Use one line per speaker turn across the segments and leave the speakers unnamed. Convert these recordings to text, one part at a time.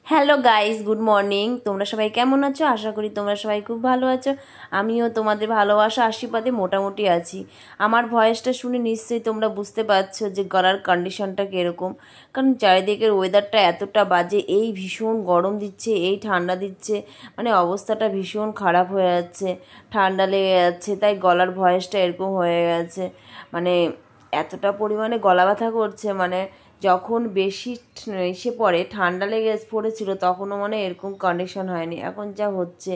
Hello guys, good morning. তোমরা সবাই কেমন আছো? আশা করি তোমরা সবাই খুব ভালো আছো। আমিও তোমাদের ভালোবাসা আশীর্বাদে মোটামুটি আছি। আমার ভয়েসটা শুনে নিশ্চয়ই তোমরা বুঝতে পারছো যে গলার কন্ডিশনটা কীরকম, কারণ চারিদিকের ওয়েদারটা এতটা বাজে। এই ভীষণ গরম দিচ্ছে, এই ঠান্ডা দিচ্ছে, মানে অবস্থাটা ভীষণ খারাপ হয়ে যাচ্ছে, ঠান্ডা লেগে যাচ্ছে, তাই গলার ভয়েসটা এরকম হয়ে গেছে। মানে এতটা পরিমাণে গলা ব্যথা করছে, মানে যখন বেশি এসে পড়ে ঠান্ডা লেগে পড়েছিল তখনও মানে এরকম কন্ডিশন হয়নি, এখন যা হচ্ছে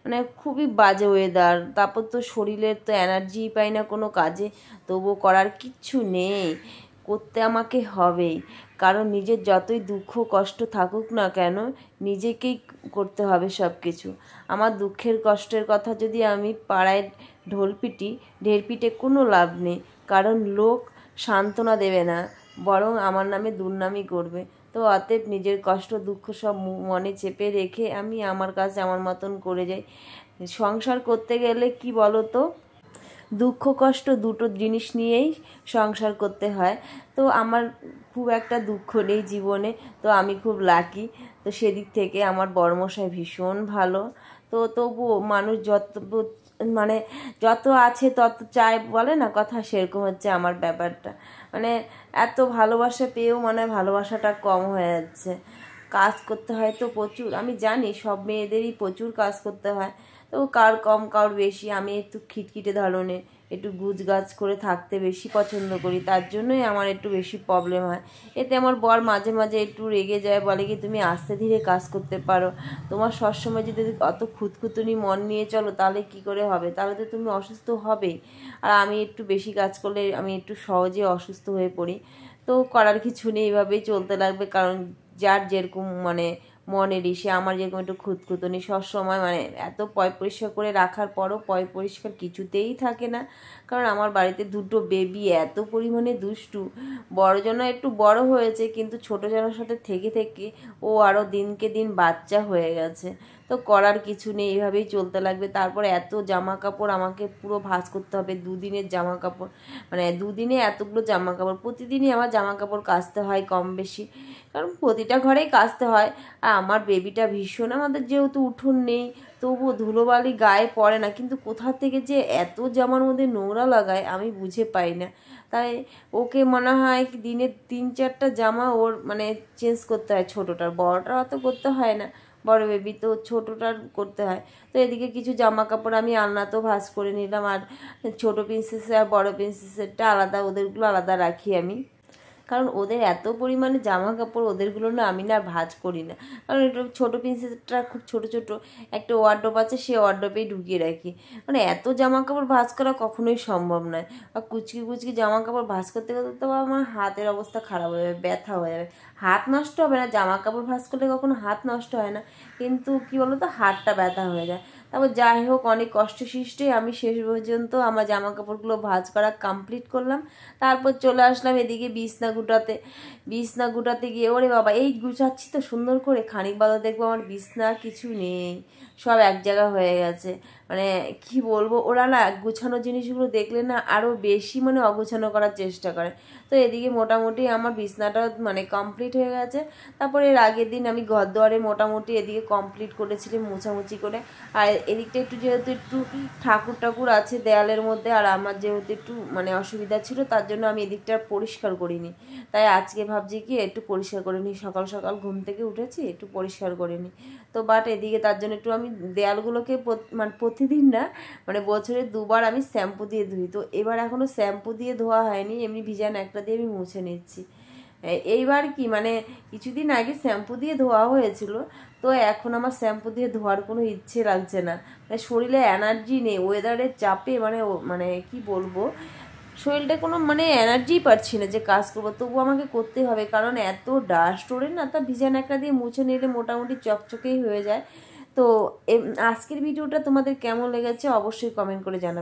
মানে খুবই বাজে ওয়েদার। তারপর তো শরীরের তো এনার্জি পাই না কোনো কাজে, তবুও করার কিচ্ছু নেই, করতে আমাকে হবেই। কারণ নিজের যতই দুঃখ কষ্ট থাকুক না কেন, নিজেকেই করতে হবে সব কিছু। আমার দুঃখের কষ্টের কথা যদি আমি পাড়ায় ঢের পিটে কোনো লাভ নেই, কারণ লোক সান্ত্বনা দেবে না, বরং আমার নামে দুর্নামই করবে। তো অতএব নিজের কষ্ট দুঃখ সব মনে চেপে রেখে আমি আমার কাজ আমার মতন করে যাই। সংসার করতে গেলে কি বলো তো, দুঃখ কষ্ট দুটো জিনিস নিয়েই সংসার করতে হয়। তো আমার খুব একটা দুঃখ নেই জীবনে, তো আমি খুব লাকি। তো সেদিক থেকে আমার বড়মশাই ভীষণ ভালো। তো তবুও মানুষ মানে যত আছে তত চায়, বলে না কথা, সেরকম হচ্ছে আমার ব্যাপারটা। মানে এত ভালোবাসা পেয়েও মানে ভালোবাসাটা কম হয়ে যাচ্ছে। কাজ করতে হয় তো প্রচুর, আমি জানি সব মেয়েদেরই প্রচুর কাজ করতে হয়, তো কার কম কার বেশি। আমি একটু খিটখিটে ধরনের, একটু গুজগাছ করে থাকতে বেশি পছন্দ করি, তার জন্যই আমার একটু বেশি প্রবলেম হয়। এতে আমার বর মাঝে মাঝে একটু রেগে যায়, বলে কি তুমি আস্তে ধীরে কাজ করতে পারো, তোমার সবসময় যদি অত খুঁতখুতুনি মন নিয়ে চলো তাহলে কি করে হবে, তাহলে তো তুমি অসুস্থ হবেই। আর আমি একটু বেশি কাজ করলে আমি একটু সহজে অসুস্থ হয়ে পড়ি। তো করার কিছু নেই, এইভাবেই চলতে লাগবে, কারণ যার যেরকম মানে মনের ইসে, আমার যেরকম একটু খুঁতখুতুনি সবসময়, মানে এত পয় পরিষ্কার করে রাখার পরও পয় পরিষ্কার কিছুতেই থাকে না। কারণ আমার বাড়িতে দুটো বেবি এত পরিমাণে দুষ্টু, বড় জন্য একটু বড় হয়েছে, কিন্তু ছোটো জনের সাথে থেকে থেকে ও আরও দিনকে দিন বাচ্চা হয়ে গেছে। তো করার কিছু নেই, এইভাবেই চলতে লাগবে। তারপরে এত জামা কাপড় আমাকে পুরো ভাঁজ করতে হবে, দুদিনের জামা কাপড়, মানে দুদিনে এতগুলো জামা কাপড়, প্রতিদিনই আমার জামা কাপড় কাচতে হয় কম বেশি, কারণ প্রতিটা ঘরেই কাচতে হয়। আর আমার বেবিটা ভীষণ, আমাদের যেহেতু উঠোন নেই তবুও ধুলোবালি গায়ে পড়ে না, কিন্তু কোথা থেকে যে এত জামার মধ্যে নোংরা লাগায় আমি বুঝে পাই না। তাই ওকে মনে হয় দিনে 3-4টা জামা ওর মানে চেঞ্জ করতে হয়, ছোটোটার, বড়টার অত করতে হয় না, বড় বেবি তো, ছোটোটার করতে হয়। তো এদিকে কিছু জামা কাপড় আমি আলনাতেও ভাঁজ করে নিলাম, আর ছোটো প্রিন্সেসের আর বড়ো প্রিন্সেসেরটা আলাদা, ওদেরগুলো আলাদা রাখি আমি, কারণ ওদের এত পরিমাণে জামা কাপড়, ওদেরগুলো না আমি না ভাঁজ করি না। কারণ এটা ছোটো প্রিন্সেসটা খুব ছোটো ছোটো একটা ওয়ার্ডরোব আছে, সে ওয়ার্ডরোবেই ঢুকিয়ে রাখি, মানে এত জামা কাপড় ভাঁজ করা কখনোই সম্ভব নয়। আর কুচকি কুচকি জামা কাপড় ভাঁজ করতে করতে তো আমার হাতের অবস্থা খারাপ হয়ে যাবে, ব্যথা হয়ে যাবে। হাত নষ্ট হবে না, জামা কাপড় ভাঁজ করলে কখনো হাত নষ্ট হয় না, কিন্তু কী বলো তো, হাতটা ব্যথা হয়ে যায়। তারপর যাই হোক, অনেক কষ্ট সৃষ্টে আমি শেষ পর্যন্ত আমার জামা কাপড়গুলো ভাঁজ করা কমপ্লিট করলাম। তারপর চলে আসলাম এদিকে বিছনা গুটাতে গিয়ে, ওরে বাবা, এই গুছাচ্ছি তো সুন্দর করে, খানিক বাদে দেখবো আমার বিছনা কিছু নেই, সব এক জায়গা হয়ে গেছে। মানে কি বলবো, ওরা না গুছানো জিনিসগুলো দেখলে না আরও বেশি মানে অগুছানো করার চেষ্টা করে। তো এদিকে মোটামুটি আমার বিছনাটা মানে কমপ্লিট হয়ে গেছে। তারপরে এর আগের দিন আমি ঘর দুয়ারে মোটামুটি এদিকে কমপ্লিট করেছিলাম মোছামুছি করে। আর এদিকটা একটু যেহেতু একটু ঠাকুর ঠাকুর আছে দেয়ালের মধ্যে, আর আমার যেহেতু একটু মানে অসুবিধা ছিল, তার জন্য আমি এদিকটা পরিষ্কার করিনি। তাই আজকে ভাবছি কি একটু পরিষ্কার করে নিই, সকাল সকাল ঘুম থেকে উঠেছি, একটু পরিষ্কার করে নিই। তো বাট এদিকে তার জন্য একটু আমি দেয়ালগুলোকে মানে প্রতিদিন না, মানে বছরে 2বার আমি শ্যাম্পু দিয়ে ধুই। তো এবার এখনও শ্যাম্পু দিয়ে ধোয়া হয়নি, এমনি ভিজা ন্যাকড়া দিয়ে আমি মুছে নিচ্ছি। এইবার কি মানে কিছুদিন আগে শ্যাম্পু দিয়ে ধোয়া হয়েছিল, তো এখন আমার শ্যাম্পু দিয়ে ধোয়ার কোনো ইচ্ছে লাগছে না, মানে শরীরে এনার্জি নেই, ওয়েদারের চাপে মানে মানে কি বলবো, শরীরটা কোনো মানে এনার্জিই পাচ্ছি না যে কাজ করবো, তবু আমাকে করতেই হবে, কারণ এত ডাস্ট ওড়ে না, তা ভিজা ন্যাকড়া দিয়ে মুছে নিলে মোটামুটি চকচকেই হয়ে যায়। তো আজকের ভিডিওটা তোমাদের কেমন লেগেছে অবশ্যই কমেন্ট করে জানাবে।